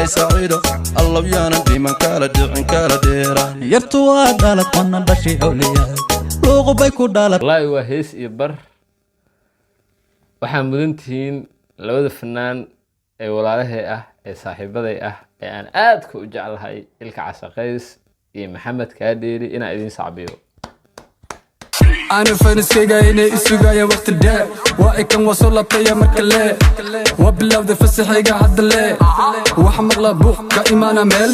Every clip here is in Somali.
سعيدة الله يانا ديما كالا دعين كالا ديرا يرتوى دالك وانا بشي أولياء لوغو بيكو دالك والله هو هيس يبر waxaan mudantihiin labada fanaan ee walaalahay ah ee saaxiibaday ah ee aan aad ku jeclahay ilka casaqays iyo maxamed kaadheeri inaan idin saabiyo أنا فانسكيغا إني إسوغايا وقت الداء وإكن وصولا بيا مركلي وبلاو ذي فسحيغا عدلي وحمر لابوخ كإيمانا ميل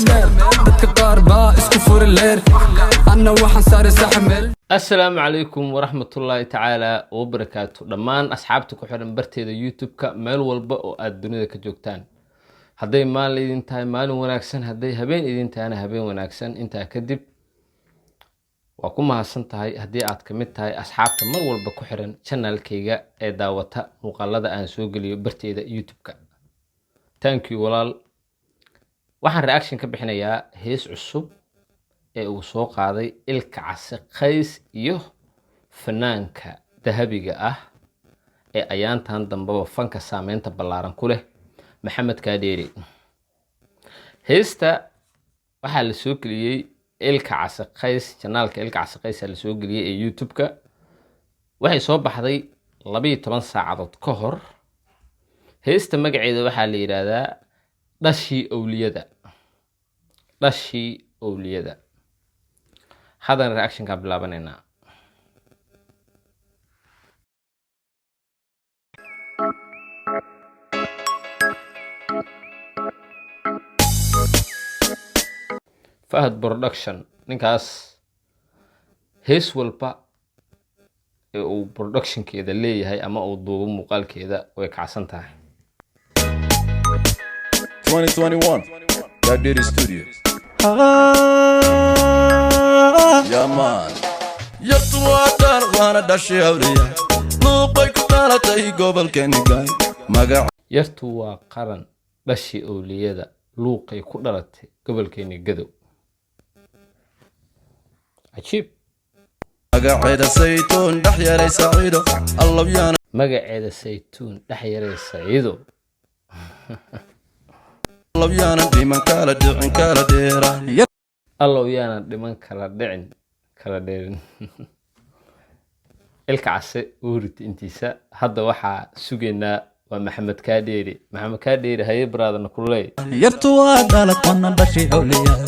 دتك قاربا إسكو فور الليل أنا وحن ساري ساحمل السلام عليكم ورحمة الله تعالى وبركاته دمان أصحابتك وحرم برتيدا يوتيوبكا ميل والبا oo aad dunida ka joogtaan haday maal idin tahay maalin wanaagsan haday habeen idin tahayna habeen wanaagsan inta kadib waa ku mahadsan tahay hadii aad ka mid tahay asxaabta mar walba ku xiran channelkayga ee daawata muuqaalada aan soo geliyo barteeda YouTube-ka thank you walaal waxaan reaction ka bixinayaa hees cusub ee uu soo qaaday ilka casaqays iyo fanaanka dahabiga ah ee ayaantan dambaba fanka saameynta ballaaran ku leh maxamed kaadheeri heesta waxaa la soo geliyay ilka casaqays channelka ilka casaqays la soo geliyay ee YouTube-ka waxay soo baxday 12 saacadood ka hor heesta magaceeda waxaa la yiraahdaa dhashii awliyada hadan reaction ka bilaabanayna Fahad production ninkaas hees walba ee uu production keeda leeyahay ama uu duubo muuqaalkeeda way kacsan tahay 2021 Kaadheeri Studio يا مان يرتوى دار وانا داشي أولياء لوقي كتالة تاي قبل كاني قاي مقع yartu waa qaran dhashii awliyada luuqay ku dhalatay gobolkeeni gadow عجيب مقعد الزيتون دحيري سعيدة الله يانا magaceeda saytuun dhaxyaray saciido الله يانا ديما كالا دعين كالا ديرا allow yaana dhiman kala dhicin kala dheerin ilka case uurit intiisa hadda waxaa sugeynaa waa maxamed kaadheeri haye baraadana kulay يرتوى دالك وانا بشي أولياء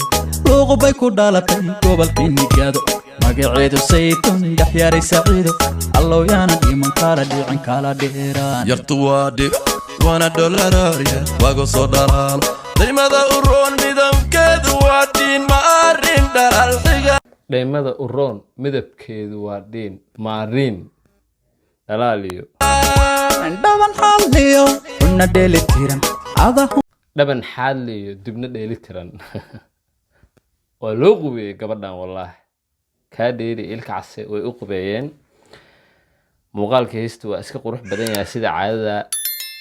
لوغو بيكو دالك قبل كيني قادو مقعيدو سيتون دحياري سعيدو الله يانا ديمان كالا ديعن كالا ديران يرتوى دي وانا دولاريا واقو صدرال ديما ذا أرون ميدم كيدو وادين ما أرين دلال حقا dhaymada uroon midabkeedu waa dhiin maariin dhalaaliyo دابان حاليو قلنا ديلي تيران عضاهم dhaban xaadliyo dibna dheeli tiran waa loo qubeeyey gabadhan wallaahi kaadheeri ilka case way u qubeeyeen muuqaalka heesta waa iska qurux badan yahay sida caadada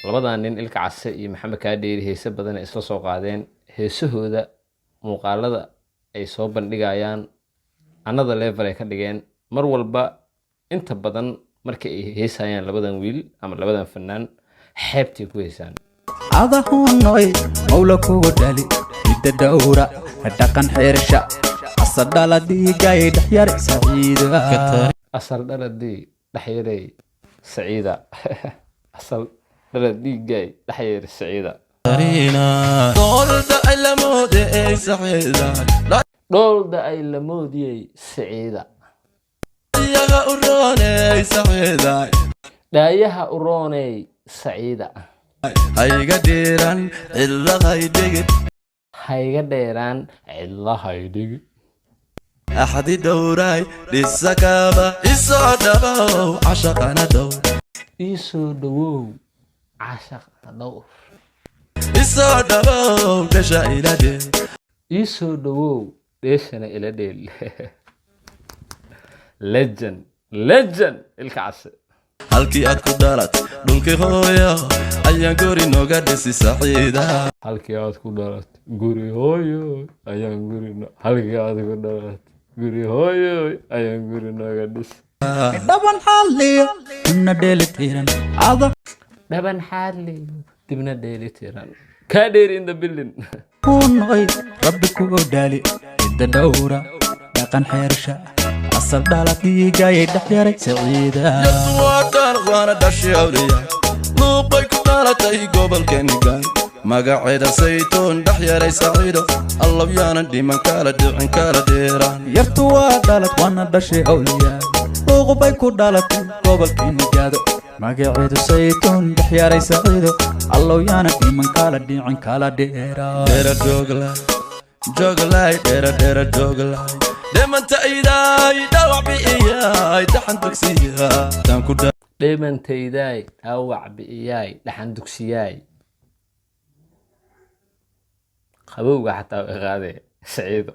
labadan nin ilka case iyo maxamed kaadheeri heese badan isla soo qaadeen heesahooda muuqaalada ay soo bandhigayaan another level ay ka dhigeen mar walba inta badan markay ay heesayaan labadan wiil ama labadan fanaan xeebtay ku heesaan عضاهم نوي مولا كوغو دالي إدى دورة دقن حيرشا الصدالة دي قايد حيار سعيدة asal dhaladii dhaxyaray saciida asal dhaladii gay dhaxyaray saciida دولة المودة اي سعيدة dhoolda ay la moodiyay saciida يا أرون اي سعيدة dhaayaha uroonay saciida هاي قديران إلا غايدك hayga dheeraan cidlahaydhig أحد دوراي للسكابة إصادبو عشقنا دور ii soo dhawow cashaq dhowr إصادبو دشا إلى دي ii soo dhawow dheeshana ila dheel legend ilka case halkii aad ku dhalat dhulkii hooyo ayaan guri nooga dhisi saciida halkii aad ku dhalat guri hooyo ayaan halkii aad ku dhalat guri hooyo ayaan guri nooga dhis دابان حاليو قلنا ديلي تيران عضا dhaban xaadliyo dibna dheeli tiran كادير in the building kunoy rabbi ku odaali cidda dhowra dhaqan xeersha asal dhaladiigayay dhexyaray saciida yartu waa dhaal waana dhashay awliya luuqay ku dhalatay gobolkeeni gaay magaceeda saytuun dhex yaray saciido allow yaanan dhiman kala dhicin kala dheeraan yartu waa dhalad waana dhashay awliyaa luuqbay ku dhalatay gobolkeeni gaado magaceedu saytuun dhex yaray saciido allow yaanan dhiman kala dhicin kala dheeraan dheera jooglay dheera jooglay dhimanta idaay dhawac bi'iyaay dhaxan dugsiyaa taan ku dhimantaydaay dhaawac bi'iyaay dhaxan dugsiyaay qabowga xataa way qaadee saciido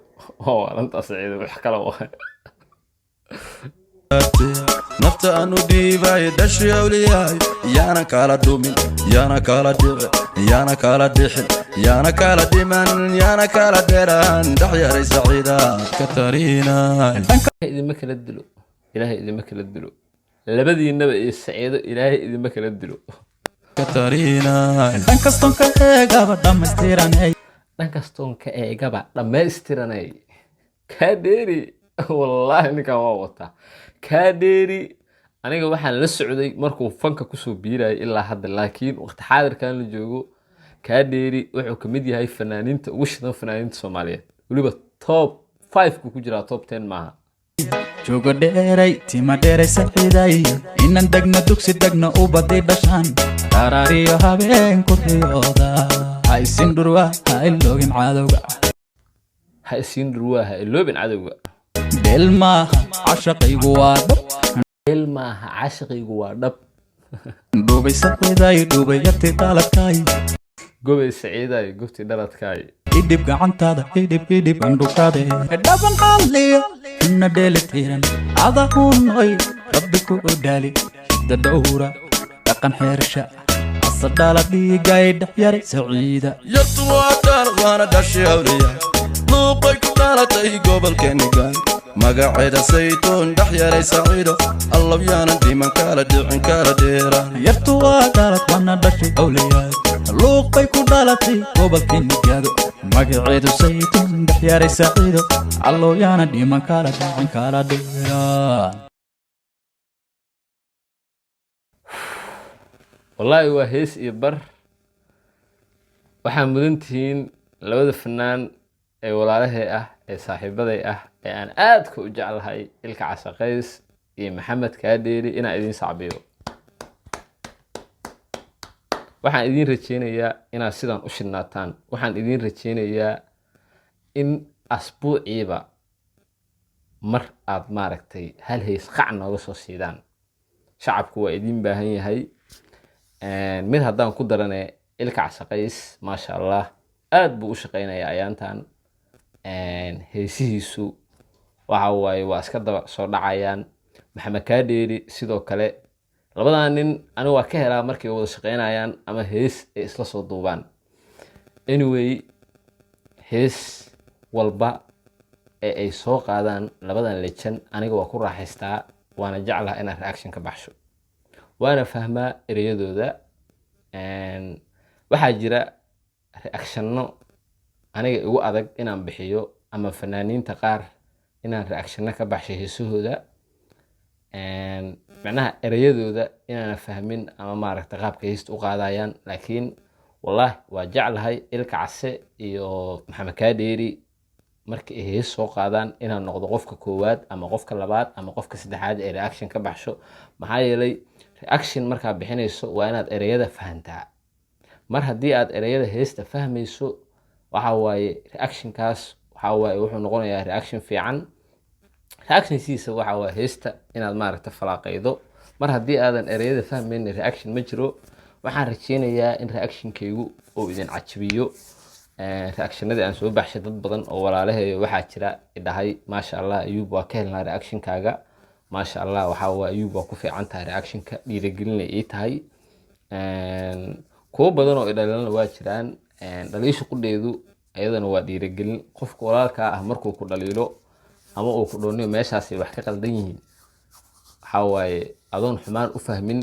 oo arrinta saciido wax kale waa nafta aanu dhiibay dhashay awliyaay yaana kala dhumin yaana kala dhici yaana kala dhixin yaana kala dhiman yaana kala dheeraan dhex yaray saciida ka tariinay idima kala dilo ilaahay idima kala dilo labadiinaba iyo saciido ilaahay idima kala dilo ka tariinay dhan kastoon ka eegaba dhammaystiranay dhankastoon ka eegaba dhammaystiranay kaadheeri wallaahi ninkan waa wataa kaadheeri aniga waxaan la socday markuu fanka kusoo biirayay ilaa hadda laakiin waqti xaadirkan la joogo kaadheeri wuxuu ka mid yahay fanaaniinta ugu shidan fanaaniinta Soomaaliyeed waliba top 5 ku jiraa top 10 maaha joogo dheeray tima dheeray saciiday inan degna dugsi degna u baday dhashaan qaraariyo habeen ku riyooda haysin dhurwa ha iloogin cadowga ha isiin dhurwaa ha iloobin cadowga dheel maaha cashaqaygu waa dhab il maaha cashiqiigu waa dhab dhubay saciiday dhubay yartii dhaladkaay gobay saciiday gubti dhaladkaay idhib gacantaada idhib andhukaade dhaban xalliyo ina dheelitiran adahunoy rabbi ku odaali cidda dhowra dhaqan xeersha asal dhaladhiigay dhex yaray saciida yartu waa dhaal waana dhashay awliyaay luuqay ku dhalatay gobolkeeni gaay magaceeda saytuun dhex yaray saciido allow yaanan dhiman kala dhicin kala dheeraan yartu waa dhalad waana dhashay awliyaay luuqbay ku dhalatay gobolkeeni gaado magaceedu saytuun dhex yaray saciido allow yaanan dhiman kala dhicin kala dheeraan wallaahi waa hees iyo bar waxaa mudan tihiin labada fanaan ee walaalahay ah ee saaxiibaday ah ee aan aadka u jeclahay ilka casaqays iyo maxamed kaadheeri inaan idiin sacbiyo waxaan idiin rajeynayaa inaad sidan u shidnaataan waxaan idiin rajeynayaa in asbuuciiba mar aad maaragtay hal heys qac nooga soo siidaan shacabku waa idiin baahan yahay mid haddaan ku darane ilka casaqays maasha allah aad buu u shaqeynayaa ayaantan heesihiisu waxa waaye waa iska daba soo dhacayaan maxamed kaadheeri sidoo kale labadan nin anigu waa ka helaa markay wada shaqeynayaan ama hees ay isla soo duubaan anyway hees walba ee ay soo qaadaan labadan lejan aniga waa ku raaxaystaa waana jeclaha inaan reaction ka baxsho waana fahmaa ereyadooda waxaa jira reactionno aniga igu adag inaan bixiyo ama fanaaniinta qaar inaan reactionno ka baxsho heesahooda macnaha ereyadooda inaana fahmin ama maaragta qaabka heesta u qaadayaan laakiin wallahi waa jeclahay ilka case iyo maxamed kaadheeri markii ay hees soo qaadaan inaan noqdo qofka koowaad ama qofka labaad ama qofka saddexaad ee reaction ka baxsho maxaa yeelay reaction markaa bixinayso waa inaad ereyada fahantaa mar haddii aad ereyada heesta fahmayso waxa waaye reactionkaas waxa waaye wuxuu noqonayaa reaction fiican reactionkiisa waxa waaye heesta inaad maaragta falaaqaydo mar haddii aadan ereyada fahmayn reaction ma jiro waxaan rajeynayaa in reactionkaygu uu idin cajabiyo reactionadii aan soo baxshay dad badan oo walaalaheeyo waxaa jira idhahay maasha allah ayuub waa ka helnaa reactionkaaga maasha allah waxa waaye ayuub waa ku fiican tahay reactionka dhiirigelinay ii tahay kuwo badan oo idhalilana waa jiraan dhaliisha qudheedu ayadana waa dhiirigelin qofka walaalkaa ah markuu ku dhaliilo ama uu ku dhooniyo meeshaasay wax ka qaldan yihiin waxaa waaye adoon xumaan u fahmin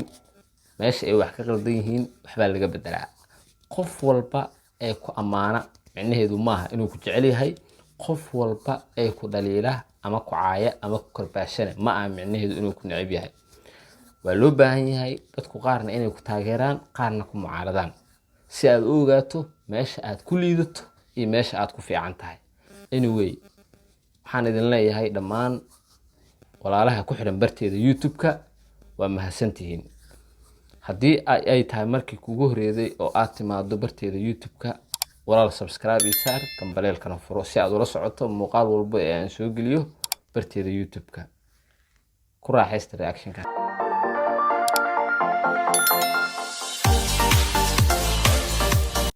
meesha ay wax ka qaldan yihiin waxbaa laga bedelaa qof walba ee ku ammaana micnaheedu maaha inuu ku jecel yahay qof walba ee ku dhaliila ama ku caaya ama ku karbaashana ma aha micnaheedu inuu ku neceb yahay waa loo baahan yahay dadku qaarna inay ku taageeraan qaarna ku mucaaradaan si aad u ogaato meesha aad ku liidato iyo meesha aad ku fiican tahay anyway waxaan idin leeyahay dhammaan walaalaha ku xiran barteeda YouTube-ka waa mahadsantihiin haddii ay tahay markii kugu horeeday oo aad timaado barteeda YouTube-ka walaal subscribe iyo saar kambaleelkana furo si aad ula socoto muuqaal walba ee aan soo geliyo barteeda YouTube-ka ku raaxaysta reaction-ka